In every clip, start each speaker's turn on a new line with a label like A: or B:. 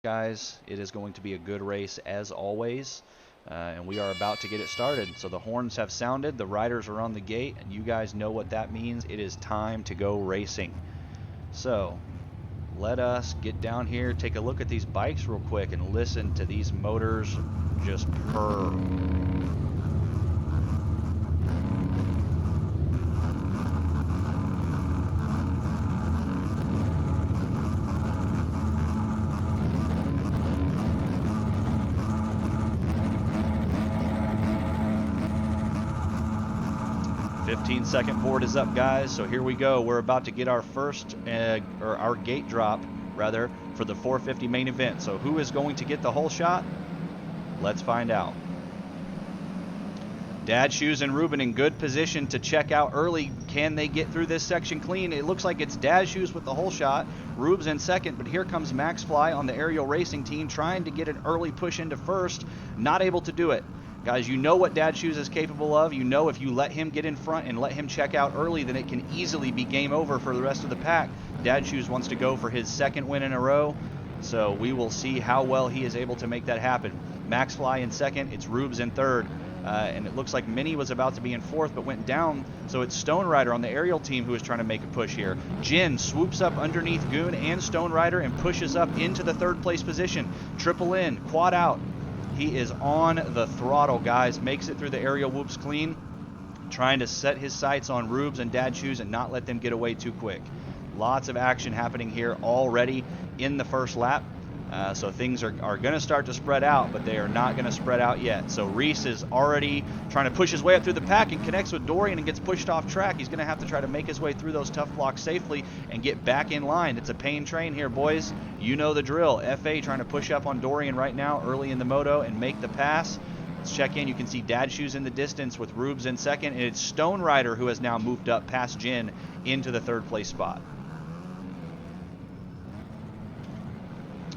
A: Guys, it is going to be a good race as always, and we are about to get it started. So the horns have sounded, the riders are on the gate, and you guys know what that means. It is time to go racing. So let us get down here, take a look at these bikes real quick, and listen to these motors just purr. 15-second board is up, guys. So here we go. We're about to get our first, or our gate drop, rather, for the 450 main event. So who is going to get the whole shot? Let's find out. Dad Shoes and Ruben in good position to check out early. Can they get through this section clean? It looks like it's Dad Shoes with the whole shot. Rube's in second, but here comes Max Fly on the aerial racing team trying to get an early push into first. Not able to do it. Guys, you know what Dad Shoes is capable of. You know if you let him get in front and let him check out early, then it can easily be game over for the rest of the pack. Dad Shoes wants to go for his second win in a row, so we will see how well he is able to make that happen. Max Fly in second. It's Rubes in third. And it looks like Minnie was about to be in fourth but went down, so it's Stone Rider on the aerial team who is trying to make a push here. Jin swoops up underneath Goon and Stone Rider and pushes up into the third place position. Triple in, quad out. He is on the throttle, guys. Makes it through the aerial whoops clean, trying to set his sights on Rubes and Dad Shoes and not let them get away too quick. Lots of action happening here already in the first lap. So things are going to start to spread out, but they are not going to spread out yet. So Reese is already trying to push his way up through the pack and connects with Dorian and gets pushed off track. He's going to have to try to make his way through those tough blocks safely and get back in line. It's a pain train here, boys. You know the drill. FA trying to push up on Dorian right now early in the moto and make the pass. Let's check in. You can see Dad Shoes in the distance with Rubes in second, and it's Stone Rider who has now moved up past Jin into the third place spot.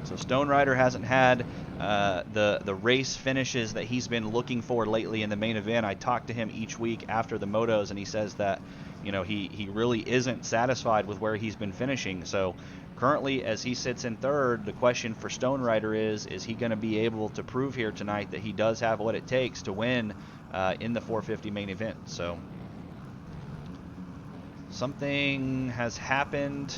A: So Stone Rider hasn't had the race finishes that he's been looking for lately in the main event. I talk to him each week after the motos, and he says that he really isn't satisfied with where he's been finishing. So currently, as he sits in third, the question for Stone Rider is he going to be able to prove here tonight that he does have what it takes to win in the 450 main event? So something has happened.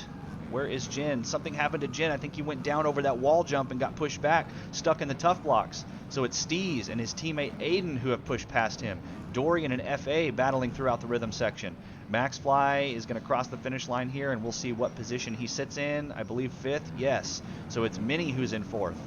A: Where is Jin? Something happened to Jin. I think he went down over that wall jump and got pushed back, stuck in the tough blocks. So it's Steez and his teammate Aiden who have pushed past him. Dorian and FA battling throughout the rhythm section. Max Fly is going to cross the finish line here, and we'll see what position he sits in. I believe fifth. Yes. So it's Minnie who's in fourth.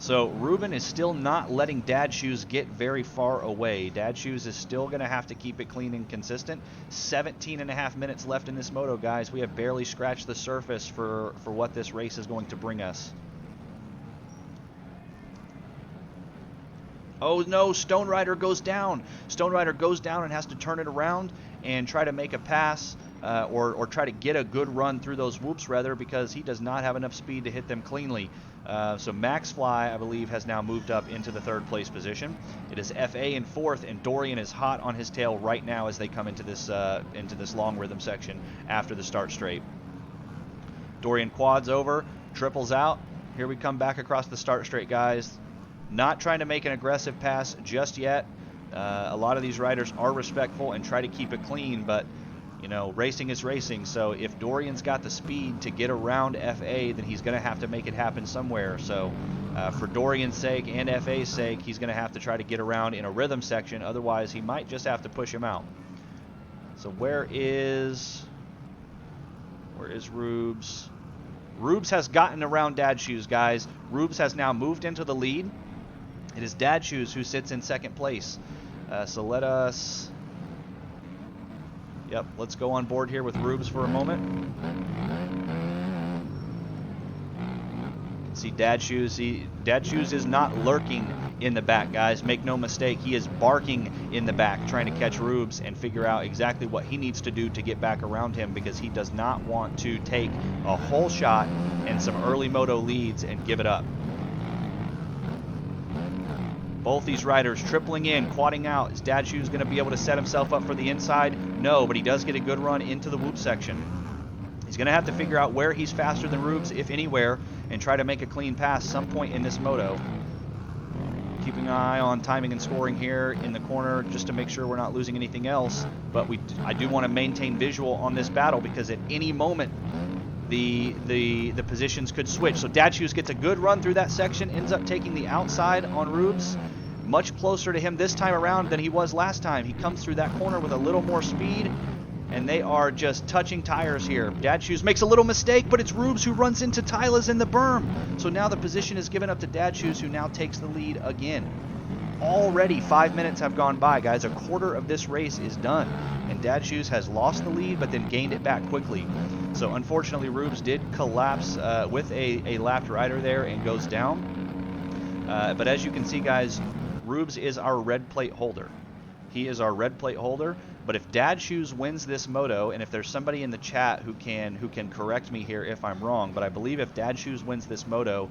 A: So Ruben is still not letting Dad Shoes get very far away. Dad Shoes is still going to have to keep it clean and consistent. 17.5 minutes left in this moto, guys. We have barely scratched the surface for what this race is going to bring us. Oh no, Stone Rider goes down. Stone Rider goes down and has to turn it around and try to make a pass or try to get a good run through those whoops, rather, because he does not have enough speed to hit them cleanly. So Max Fly, I believe, has now moved up into the third place position. It is FA in fourth, and Dorian is hot on his tail right now as they come into this long rhythm section after the start straight. Dorian quads over, triples out. Here we come back across the start straight, guys. Not trying to make an aggressive pass just yet. A lot of these riders are respectful and try to keep it clean, but racing is racing. So if Dorian's got the speed to get around FA, then he's going to have to make it happen somewhere. So for Dorian's sake and FA's sake, he's going to have to try to get around in a rhythm section. Otherwise, he might just have to push him out. So where is Rubes? Rubes has gotten around Dad Shoes, guys. Rubes has now moved into the lead. It is Dad Shoes who sits in second place. So let's go on board here with Rubes for a moment. See Dad Shoes. Dad Shoes is not lurking in the back, guys. Make no mistake. He is barking in the back, trying to catch Rubes and figure out exactly what he needs to do to get back around him, because he does not want to take a whole shot and some early moto leads and give it up. Both these riders tripling in, quadding out. Is Dad Shoes going to be able to set himself up for the inside? No, but he does get a good run into the whoop section. He's going to have to figure out where he's faster than Rubes, if anywhere, and try to make a clean pass some point in this moto. Keeping an eye on timing and scoring here in the corner just to make sure we're not losing anything else. But I do want to maintain visual on this battle because at any moment the positions could switch. So Dad Shoes gets a good run through that section, ends up taking the outside on Rubes. Much closer to him this time around than he was last time. He comes through that corner with a little more speed, and they are just touching tires here. Dad Shoes makes a little mistake, but it's Rubes who runs into Tyler's in the berm. So now the position is given up to Dad Shoes, who now takes the lead again. Already 5 minutes have gone by, guys. A quarter of this race is done, and Dad Shoes has lost the lead but then gained it back quickly. So unfortunately, Rubes did collapse with a lapped rider there and goes down. But as you can see, guys, Rubes is our red plate holder. He is our red plate holder. But if Dad Shoes wins this moto, and if there's somebody in the chat who can correct me here if I'm wrong, but I believe if Dad Shoes wins this moto,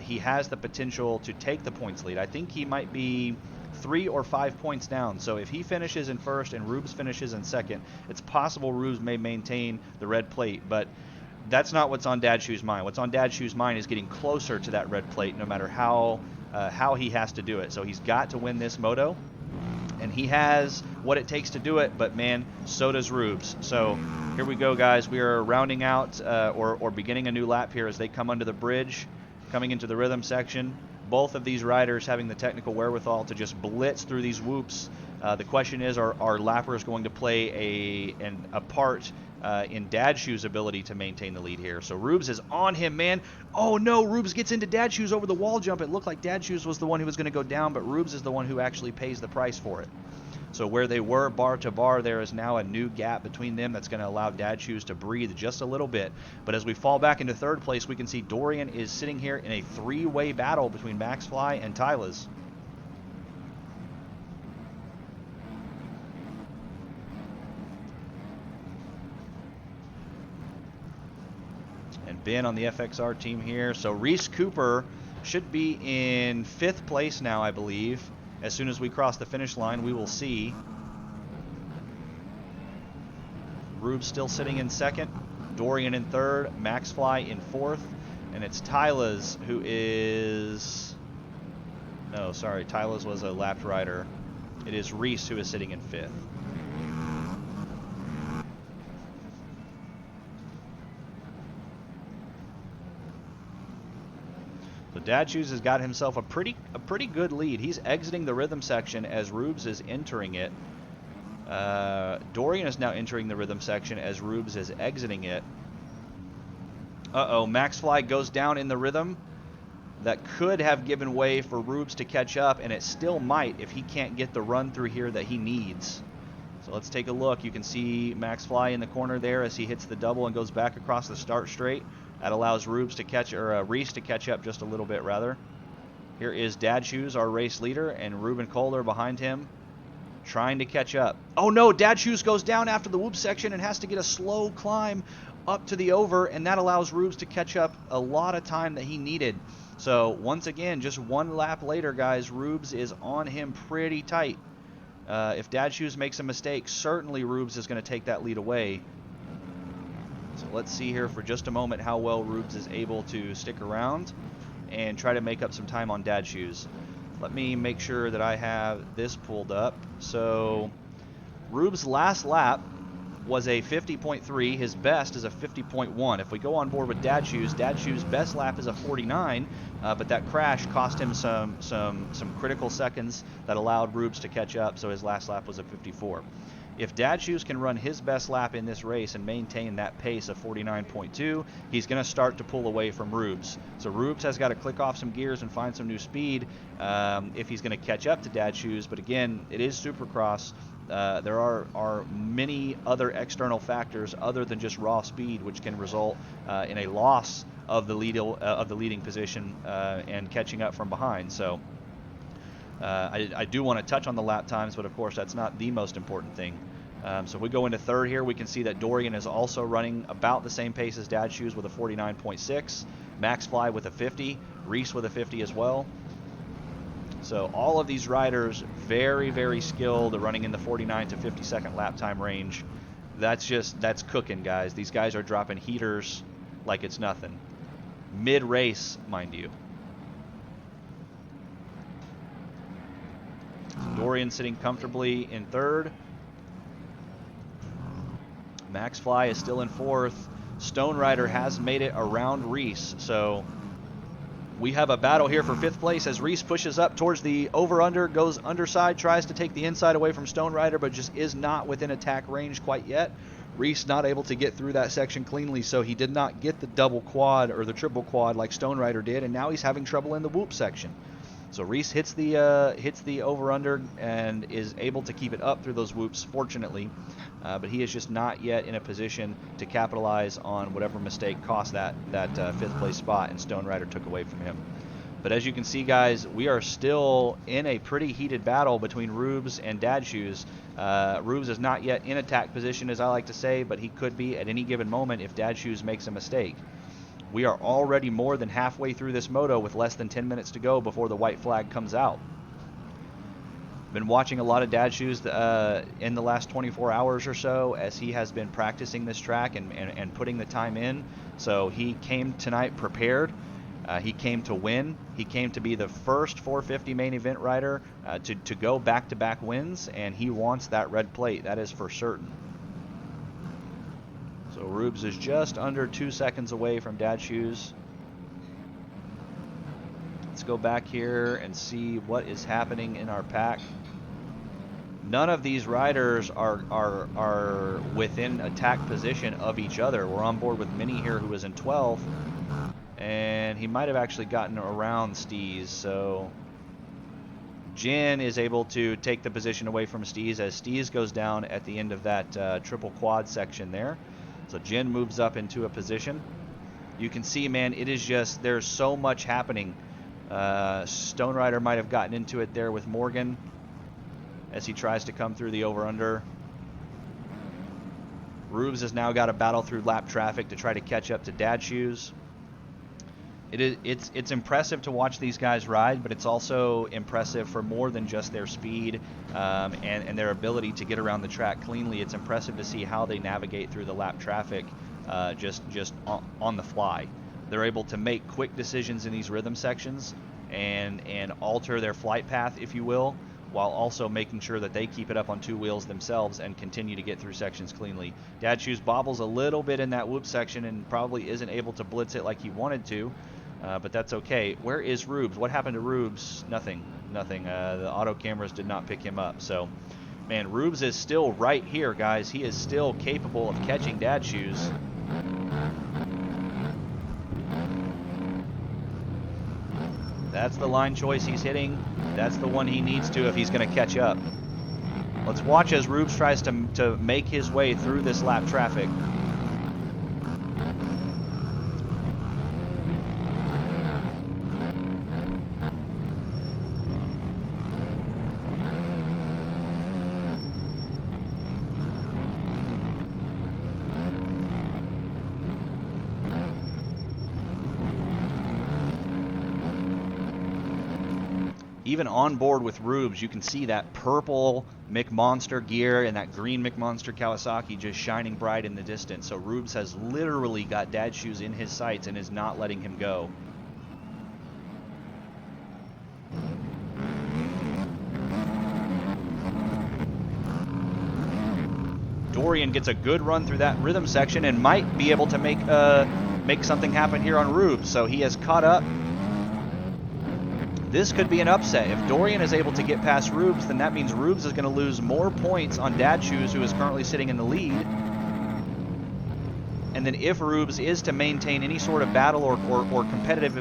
A: he has the potential to take the points lead. I think he might be 3 or 5 points down. So if he finishes in first and Rubes finishes in second, it's possible Rubes may maintain the red plate. But that's not what's on Dad Shoes' mind. What's on Dad Shoes' mind is getting closer to that red plate, no matter how he has to do it. So he's got to win this moto. And he has what it takes to do it, but man, so does Rubes. So here we go, guys. We are rounding out or beginning a new lap here as they come under the bridge, coming into the rhythm section. Both of these riders having the technical wherewithal to just blitz through these whoops. The question is, are lappers going to play a part in Dad Shoes' ability to maintain the lead here? So Rubes is on him, man. Oh no, Rubes gets into Dad Shoes over the wall jump. It looked like Dad Shoes was the one who was going to go down, but Rubes is the one who actually pays the price for it. So where they were bar to bar, there is now a new gap between them that's going to allow Dad Shoes to breathe just a little bit. But as we fall back into third place, we can see Dorian is sitting here in a three-way battle between MaxFly and Tyler's. And Ben on the FXR team here. So Reese Cooper should be in 5th place now, I believe. As soon as we cross the finish line, we will see. Rubes still sitting in 2nd, Dorian in 3rd, MaxFly in 4th, and it's Tyler's who is... No, sorry, Tyler's was a lapped rider. It is Reese who is sitting in 5th. So Dad Shoes has got himself a pretty good lead. He's exiting the rhythm section as Rubes is entering it. Dorian is now entering the rhythm section as Rubes is exiting it. Uh-oh, MaxFly goes down in the rhythm. That could have given way for Rubes to catch up, and it still might if he can't get the run through here that he needs. So let's take a look. You can see MaxFly in the corner there as he hits the double and goes back across the start straight. That allows Reese to catch up just a little bit, rather. Here is Dad Shoes, our race leader, and Ruben Kohler behind him, trying to catch up. Oh no, Dad Shoes goes down after the whoop section and has to get a slow climb up to the over, and that allows Rubes to catch up a lot of time that he needed. So once again, just one lap later, guys, Rubes is on him pretty tight. If Dad Shoes makes a mistake, certainly Rubes is going to take that lead away. So let's see here for just a moment how well Rubes is able to stick around and try to make up some time on Dad Shoes. Let me make sure that I have this pulled up. So Rubes' last lap was a 50.3. His best is a 50.1. If we go on board with Dad Shoes' best lap is a 49, but that crash cost him some critical seconds that allowed Rubes to catch up, so his last lap was a 54. If Dad Shoes can run his best lap in this race and maintain that pace of 49.2, he's going to start to pull away from Rubes. So Rubes has got to click off some gears and find some new speed if he's going to catch up to Dad Shoes. But again, it is Supercross. There are many other external factors other than just raw speed, which can result in a loss of the leading position and catching up from behind. So I do want to touch on the lap times, but of course that's not the most important thing. So if we go into third here, we can see that Dorian is also running about the same pace as Dad Shoes with a 49.6, MaxFly with a 50, Reese with a 50 as well. So all of these riders very, very skilled, running in the 49 to 50 second lap time range. That's cooking, guys. These guys are dropping heaters like it's nothing. Mid-race, mind you. So Dorian sitting comfortably in third. Max Fly is still in fourth. Stone Rider has made it around Reese, so we have a battle here for fifth place as Reese pushes up towards the over-under, goes underside, tries to take the inside away from Stone Rider, but just is not within attack range quite yet. Reese not able to get through that section cleanly, so he did not get the double quad or the triple quad like Stone Rider did, and now he's having trouble in the whoop section. So Reese hits the over-under and is able to keep it up through those whoops, fortunately. But he is just not yet in a position to capitalize on whatever mistake cost that fifth place spot and Stone Rider took away from him. But as you can see, guys, we are still in a pretty heated battle between Rubes and Dad Shoes. Rubes is not yet in attack position, as I like to say, but he could be at any given moment if Dad Shoes makes a mistake. We are already more than halfway through this moto with less than 10 minutes to go before the white flag comes out. Been watching a lot of Dad Shoes in the last 24 hours or so as he has been practicing this track and putting the time in. So he came tonight prepared. He came to win. He came to be the first 450 main event rider to go back-to-back wins, and he wants that red plate. That is for certain. So Rubes is just under 2 seconds away from Dad Shoes. Let's go back here and see what is happening in our pack. None of these riders are within attack position of each other. We're on board with Minnie here, who is in 12th, and he might have actually gotten around Steez. So Jin is able to take the position away from Steez as Steez goes down at the end of that triple quad section there. So Jin moves up into a position. You can see, man, it is just, there's so much happening. Stone Rider might have gotten into it there with Morgan as he tries to come through the over-under. Rubes has now got to battle through lap traffic to try to catch up to Dad Shoes. It's impressive to watch these guys ride, but it's also impressive for more than just their speed and their ability to get around the track cleanly. It's impressive to see how they navigate through the lap traffic just on the fly. They're able to make quick decisions in these rhythm sections and alter their flight path, if you will, while also making sure that they keep it up on two wheels themselves and continue to get through sections cleanly. Dad Shoes bobbles a little bit in that whoop section and probably isn't able to blitz it like he wanted to, but that's okay. Where is Rubes? What happened to Rubes? Nothing. The auto cameras did not pick him up. So, man, Rubes is still right here, guys. He is still capable of catching Dad Shoes. That's the line choice he's hitting. That's the one he needs to if he's going to catch up. Let's watch as Rubes tries to make his way through this lap traffic. Even on board with Rubes, you can see that purple McMonster gear and that green McMonster Kawasaki just shining bright in the distance. So Rubes has literally got Dad Shoes in his sights and is not letting him go. Dorian gets a good run through that rhythm section and might be able to make something happen here on Rubes. So he has caught up. This could be an upset. If Dorian is able to get past Rubes, then that means Rubes is going to lose more points on Dad Shoes, who is currently sitting in the lead. And then if Rubes is to maintain any sort of battle or competitive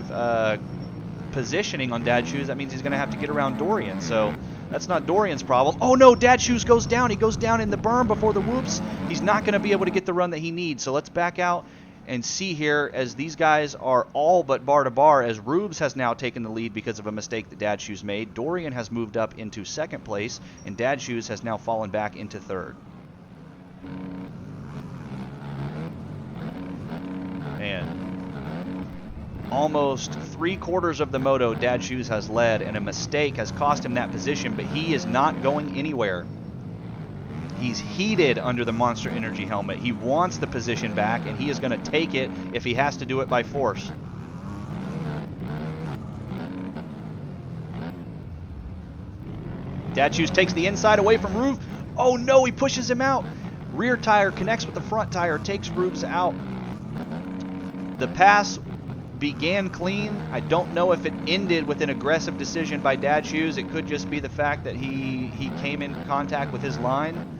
A: positioning on Dad Shoes, that means he's going to have to get around Dorian. So that's not Dorian's problem. Oh no, Dad Shoes goes down. He goes down in the berm before the whoops. He's not going to be able to get the run that he needs. So let's back out and see here as these guys are all but bar to bar, as Rubes has now taken the lead because of a mistake that Dad Shoes made. Dorian has moved up into second place, and Dad Shoes has now fallen back into third. And almost 3/4 of the moto, Dad Shoes has led, and a mistake has cost him that position, but he is not going anywhere. He's heated under the Monster Energy helmet. He wants the position back, and he is going to take it if he has to do it by force. Dad Shoes takes the inside away from Rube. Oh no, he pushes him out. Rear tire connects with the front tire, takes Rubes out. The pass began clean. I don't know if it ended with an aggressive decision by Dad Shoes. It could just be the fact that he came in contact with his line.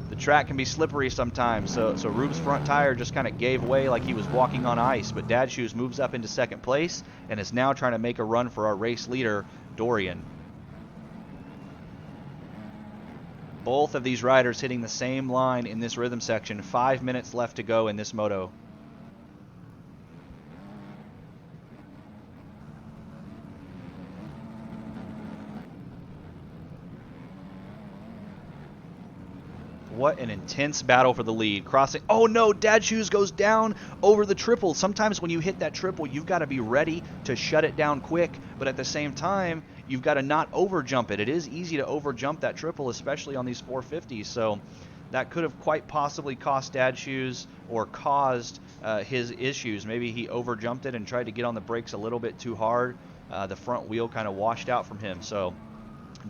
A: The track can be slippery sometimes, so Rube's front tire just kind of gave way like he was walking on ice, but Dad Shoes moves up into second place and is now trying to make a run for our race leader, Dorian. Both of these riders hitting the same line in this rhythm section. 5 minutes left to go in this moto. What an intense battle for the lead. Crossing. Oh no, Dad Shoes goes down over the triple. Sometimes when you hit that triple, you've got to be ready to shut it down quick, but at the same time, you've got to not over jump it. It is easy to over jump that triple, especially on these 450s. So that could have quite possibly cost Dad Shoes or caused his issues. Maybe he over jumped it and tried to get on the brakes a little bit too hard. The front wheel kind of washed out from him. So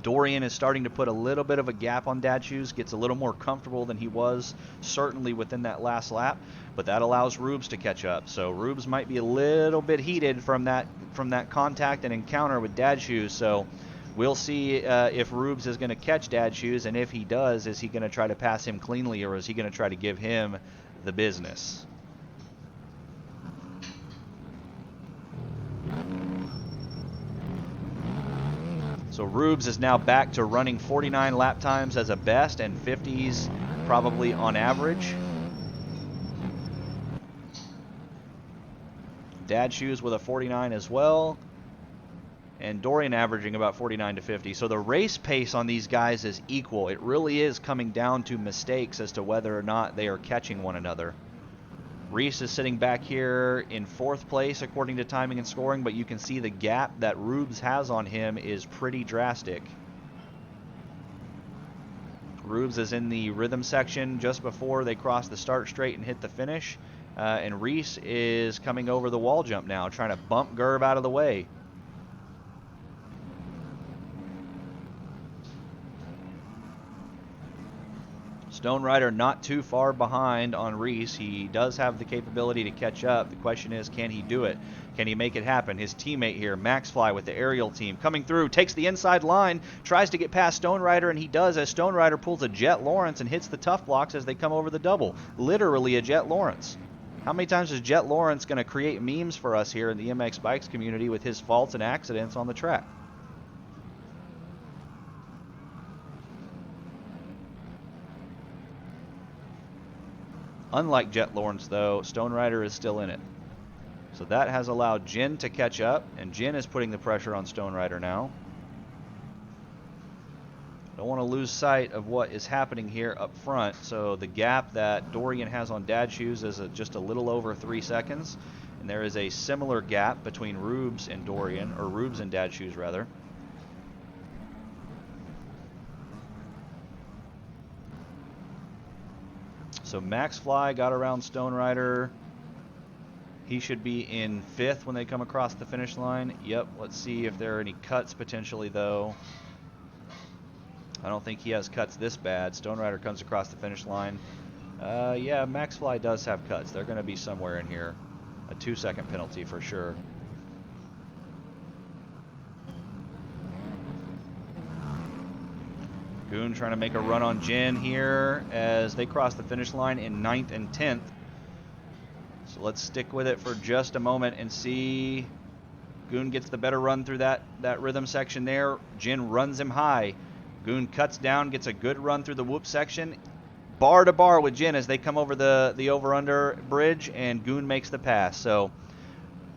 A: Dorian is starting to put a little bit of a gap on Dad Shoes, gets a little more comfortable than he was, certainly within that last lap, but that allows Rubes to catch up. So Rubes might be a little bit heated from that contact and encounter with Dad Shoes. So we'll see if Rubes is going to catch Dad Shoes, and if he does, is he going to try to pass him cleanly, or is he going to try to give him the business? So Rubes is now back to running 49 lap times as a best and 50s probably on average. Dad Shoes with a 49 as well. And Dorian averaging about 49 to 50. So the race pace on these guys is equal. It really is coming down to mistakes as to whether or not they are catching one another. Reese is sitting back here in 4th place according to timing and scoring, but you can see the gap that Rubes has on him is pretty drastic. Rubes is in the rhythm section just before they cross the start straight and hit the finish. And Reese is coming over the wall jump now, trying to bump Gerb out of the way. Stone Rider not too far behind on Reese. He does have the capability to catch up. The question is, can he do it? Can he make it happen? His teammate here, Maxfly with the aerial team, coming through, takes the inside line, tries to get past Stone Rider, and he does as Stone Rider pulls a Jet Lawrence and hits the tough blocks as they come over the double. Literally a Jet Lawrence. How many times is Jet Lawrence going to create memes for us here in the MX Bikes community with his faults and accidents on the track? Unlike Jet Lawrence, though, Stone Rider is still in it. So that has allowed Jin to catch up, and Jin is putting the pressure on Stone Rider now. Don't want to lose sight of what is happening here up front. So the gap that Dorian has on Dad Shoes is just a little over 3 seconds. And there is a similar gap between Rubes and Dorian, or Rubes and Dad Shoes, rather. So Maxfly got around Stone Rider. He should be in 5th when they come across the finish line. Yep, let's see if there are any cuts potentially, though. I don't think he has cuts this bad. Stone Rider comes across the finish line. Yeah, Maxfly does have cuts. They're going to be somewhere in here. A 2-second penalty for sure. Goon trying to make a run on Jin here as they cross the finish line in 9th and 10th. So let's stick with it for just a moment and see. Goon gets the better run through that rhythm section there. Jin runs him high. Goon cuts down, gets a good run through the whoop section. Bar to bar with Jin as they come over the over-under bridge, and Goon makes the pass. So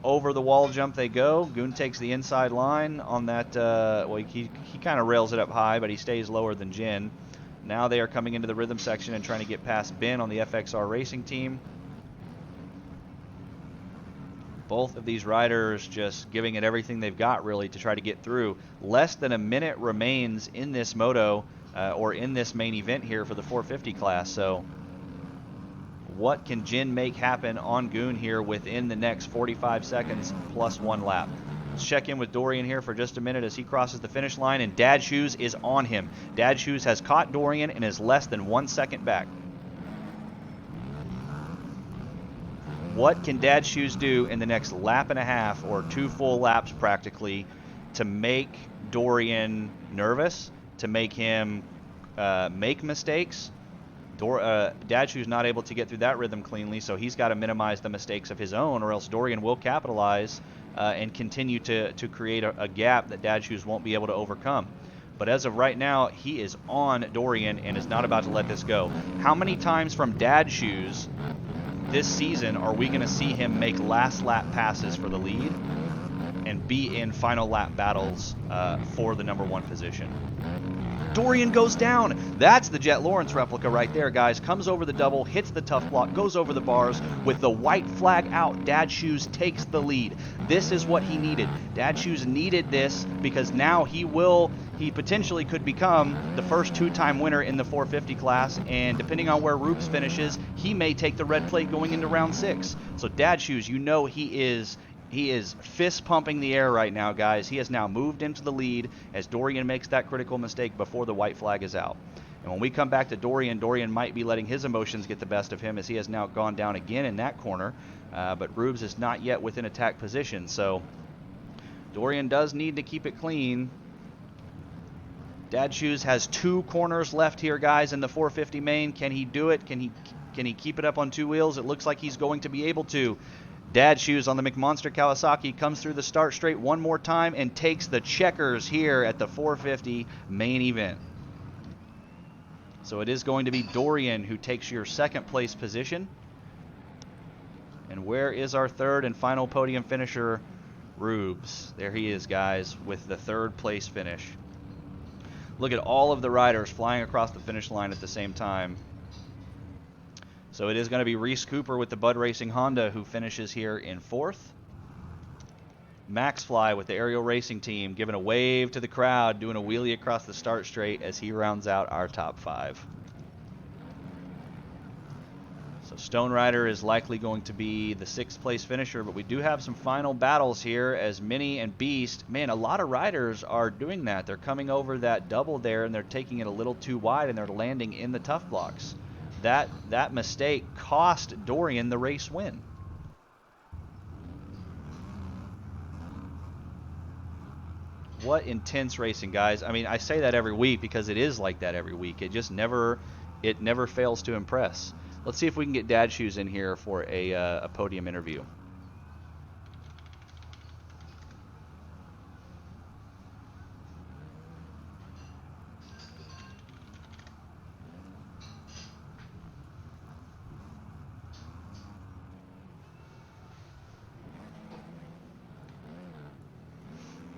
A: over the wall jump they go. Goon takes the inside line on that. Well, he kind of rails it up high, but he stays lower than Jin. Now they are coming into the rhythm section and trying to get past Ben on the FXR Racing team. Both of these riders just giving it everything they've got, really, to try to get through. Less than a minute remains in this moto, or in this main event here for the 450 class. So what can Jin make happen on Goon here within the next 45 seconds plus 1 lap? Let's check in with Dorian here for just a minute as he crosses the finish line, and Dad Shoes is on him. Dad Shoes has caught Dorian and is less than 1 second back. What can Dad Shoes do in the next lap and a half, or 2 full laps practically, to make Dorian nervous, to make him make mistakes? Dad Shoes not able to get through that rhythm cleanly, so he's got to minimize the mistakes of his own, or else Dorian will capitalize and continue to create a gap that Dad Shoes won't be able to overcome. But as of right now, he is on Dorian and is not about to let this go. How many times from Dad Shoes this season are we going to see him make last lap passes for the lead and be in final lap battles for the #1 position? Dorian goes down. That's the Jet Lawrence replica right there, guys. Comes over the double, hits the tough block, goes over the bars. With the white flag out, Dad Shoes takes the lead. This is what he needed. Dad Shoes needed this because now he potentially could become the first 2-time winner in the 450 class, and depending on where Rubes finishes, he may take the red plate going into round 6. So Dad Shoes, you know he is fist pumping the air right now, guys. He has now moved into the lead as Dorian makes that critical mistake before the white flag is out. And when we come back to Dorian, Dorian might be letting his emotions get the best of him as he has now gone down again in that corner. But Rubes is not yet within attack position, so Dorian does need to keep it clean. Dad Shoes has 2 corners left here, guys, in the 450 main. Can he do it? Can he keep it up on 2 wheels? It looks like he's going to be able to. Dad Shoes on the McMonster Kawasaki comes through the start straight one more time and takes the checkers here at the 450 main event. So it is going to be Dorian who takes your 2nd place position. And where is our 3rd and final podium finisher? Rubes. There he is, guys, with the 3rd place finish. Look at all of the riders flying across the finish line at the same time. So it is going to be Reese Cooper with the Bud Racing Honda who finishes here in 4th. Max Fly with the Aerial Racing Team giving a wave to the crowd, doing a wheelie across the start straight as he rounds out our top 5. So Stone Rider is likely going to be the 6th place finisher, but we do have some final battles here as Minnie and Beast. Man, a lot of riders are doing that. They're coming over that double there and they're taking it a little too wide and they're landing in the tough blocks. That mistake cost Dorian the race win. What intense racing, guys. I mean, I say that every week because it is like that every week. It just never fails to impress. Let's see if we can get Dad Shoes in here for a podium interview.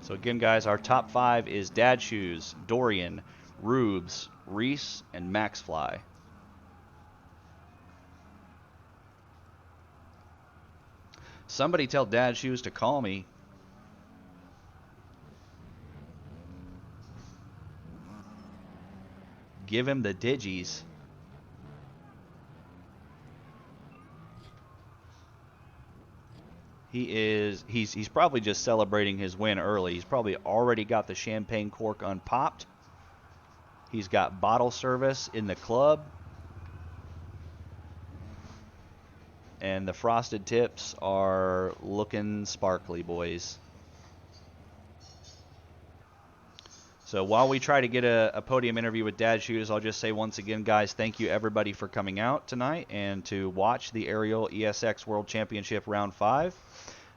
A: So again, guys, our top 5 is Dad Shoes, Dorian, Rubes, Reese, and Max Fly. Somebody tell Dad Shoes to call me. Give him the digis. He's probably just celebrating his win early. He's probably already got the champagne cork unpopped. He's got bottle service in the club. And the frosted tips are looking sparkly, boys. So while we try to get a podium interview with Dad Shoes, I'll just say once again, guys, thank you everybody for coming out tonight and to watch the Aerial ESX World Championship Round 5.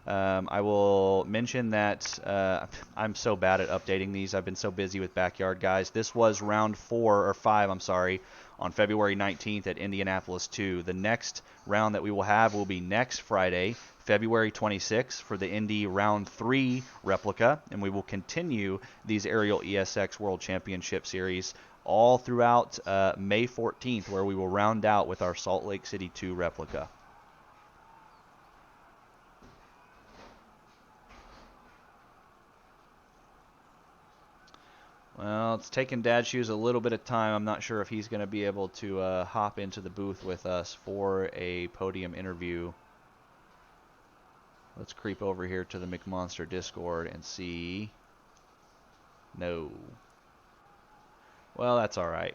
A: I will mention that I'm so bad at updating these. I've been so busy with Backyard, guys. This was round 5, I'm sorry, on February 19th at Indianapolis 2. The next round that we will have will be next Friday, February 26th, for the Indy Round 3 replica, and we will continue these Aerial ESX World Championship Series all throughout May 14th, where we will round out with our Salt Lake City 2 replica. Well, it's taken Dad Shoes a little bit of time. I'm not sure if he's going to be able to hop into the booth with us for a podium interview. Let's creep over here to the McMonster Discord and see. No. Well, that's all right.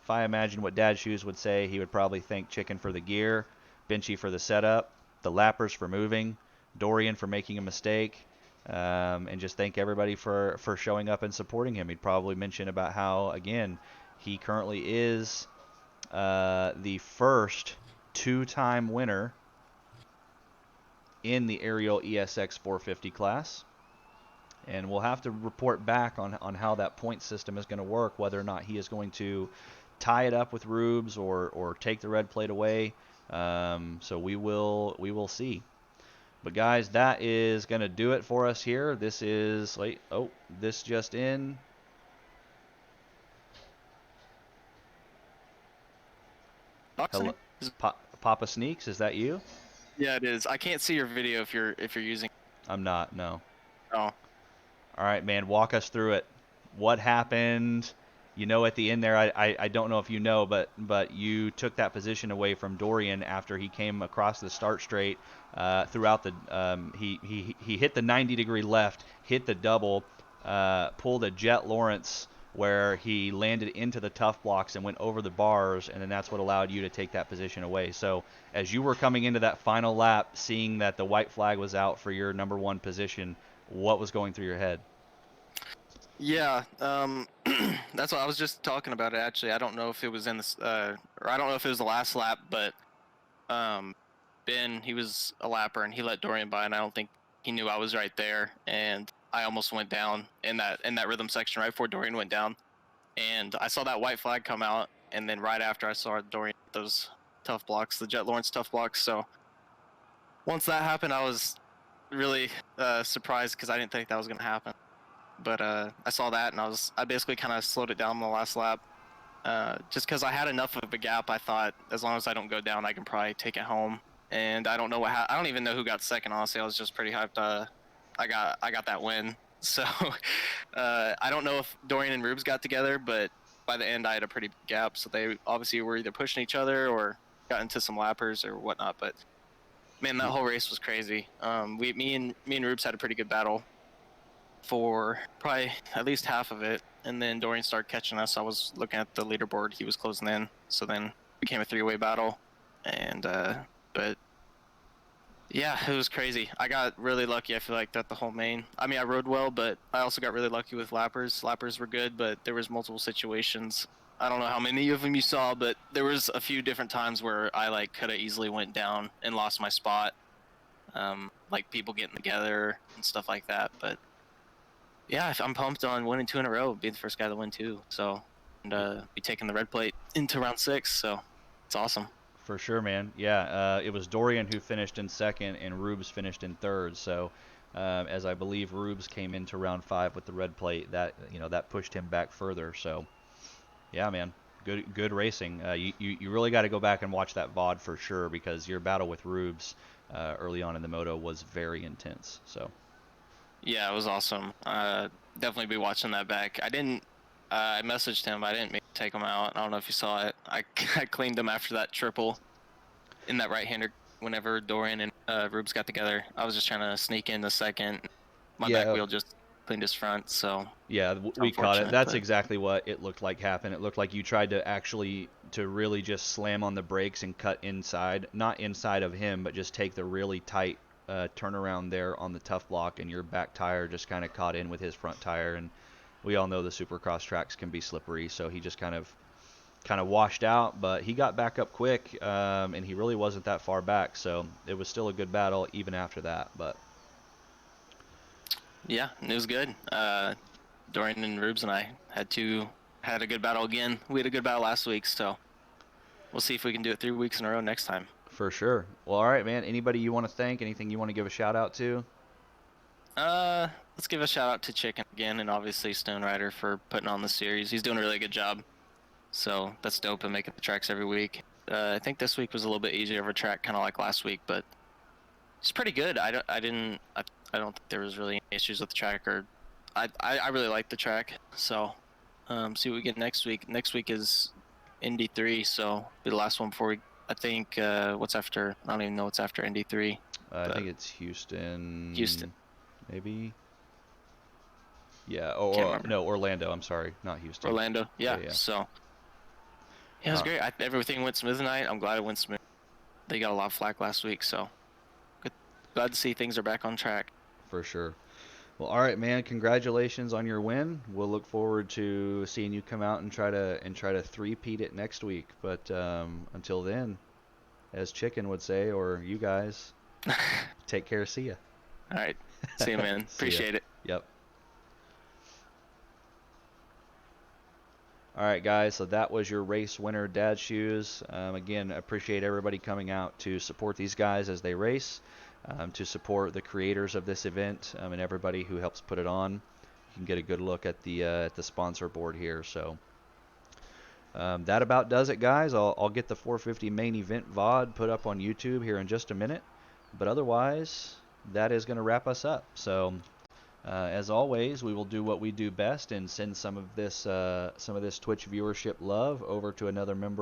A: If I imagine what Dad Shoes would say, he would probably thank Chicken for the gear, Benchy for the setup, the Lappers for moving, Dorian for making a mistake, and just thank everybody for showing up and supporting him. He'd probably mention about how, again, he currently is the first two-time winner in the Aerial ESX 450 class. And we'll have to report back on how that point system is going to work, whether or not he is going to tie it up with Rubes or take the red plate away. So we will see. But guys, that is going to do it for us here. This is this just in. Hello, Papa Sneaks, is that you?
B: Yeah, it is. I can't see your video if you're using.
A: I'm not. No.
B: Oh.
A: All right, man. Walk us through it. What happened? At the end there, I don't know if you know, but you took that position away from Dorian after he came across the start straight. Throughout the he hit the 90-degree left, hit the double, pulled a Jet Lawrence where he landed into the tough blocks and went over the bars, and then that's what allowed you to take that position away. So as you were coming into that final lap, seeing that the white flag was out for your number one position, what was going through your head?
B: Yeah, that's what I was just talking about. Actually, I don't know if it was in this, or I don't know if it was the last lap, but Ben, he was a lapper and he let Dorian by, and I don't think he knew I was right there, and I almost went down in that rhythm section right before Dorian went down, and I saw that white flag come out, and then right after I saw Dorian those tough blocks, the Jet Lawrence tough blocks. So once that happened, I was really surprised because I didn't think that was gonna happen. But I saw that and I basically kind of slowed it down in the last lap, just because I had enough of a gap. I thought as long as I don't go down, I can probably take it home. And I don't know I don't even know who got second. Honestly, I was just pretty hyped. I got that win. So I don't know if Dorian and Rubes got together, but by the end I had a pretty big gap. So they obviously were either pushing each other or got into some lappers or whatnot. But man, that whole race was crazy. Me and Rubes had a pretty good battle for probably at least half of it, and then Dorian started catching us. I was looking at the leaderboard; he was closing in, so then it became a three-way battle, and but yeah, it was crazy. I got really lucky. I feel like that the whole main. I mean, I rode well, but I also got really lucky with lappers. Lappers were good, but there was multiple situations. I don't know how many of them you saw, but there was a few different times where I could have easily went down and lost my spot, like people getting together and stuff like that. But yeah, I'm pumped on winning two in a row. Be the first guy to win two. So, and be taking the red plate into round 6. So, it's awesome.
A: For sure, man. Yeah, it was Dorian who finished in second, and Rubes finished in third. So, as I believe Rubes came into round 5 with the red plate, that pushed him back further. So, yeah, man, good racing. You really got to go back and watch that VOD for sure, because your battle with Rubes early on in the moto was very intense. So.
B: Yeah, it was awesome. Definitely be watching that back. I didn't. I messaged him. I didn't mean to take him out. I don't know if you saw it. I cleaned him after that triple in that right-hander. Whenever Dorian and Rubes got together, I was just trying to sneak in the second. My back wheel just cleaned his front, so
A: yeah,
B: it's
A: we caught it. That's
B: but
A: exactly what it looked like happened. It looked like you tried to really just slam on the brakes and cut inside, not inside of him, but just take the really tight turnaround there on the tough block, and your back tire just kind of caught in with his front tire. And we all know the supercross tracks can be slippery, so he just kind of washed out, but he got back up quick, and he really wasn't that far back, so it was still a good battle even after that. But
B: yeah, it was good. Dorian and Rubes and I had a good battle again. We had a good battle last week, so we'll see if we can do it 3 weeks in a row next time.
A: for sure. Well, all right, man. Anybody you want to thank? Anything you want to give a shout out to?
B: Let's give a shout out to Chicken again, and obviously Stone Rider for putting on the series. He's doing a really good job, so that's dope and making the tracks every week. I think this week was a little bit easier of a track, kind of like last week, but it's pretty good. I don't think there was really any issues with the track, or I really like the track. So, see what we get next week. Next week is Indy 3, so be the last one before we. I think what's after? I don't even know what's after Indy 3.
A: I think it's Houston.
B: Houston.
A: Maybe. Yeah.
B: Can't remember.
A: No, Orlando. I'm sorry, not Houston.
B: Orlando. Yeah.
A: Yeah.
B: So yeah, it was great. Everything went smooth tonight. I'm glad it went smooth. They got a lot of flack last week, so good. Glad to see things are back on track.
A: For sure. Well, all right, man. Congratulations on your win. We'll look forward to seeing you come out and try to three-peat it next week. But until then, as Chicken would say, or you guys, take care. See ya.
B: All right. See you, man.
A: See ya.
B: Appreciate it.
A: Yep. All right, guys. So that was your race winner, Dad Shoes. Again, appreciate everybody coming out to support these guys as they race. To support the creators of this event and everybody who helps put it on. You can get a good look at the sponsor board here. So that about does it, guys. I'll get the 450 main event VOD put up on YouTube here in just a minute. But otherwise, that is going to wrap us up. So as always, we will do what we do best and send some of this Twitch viewership love over to another member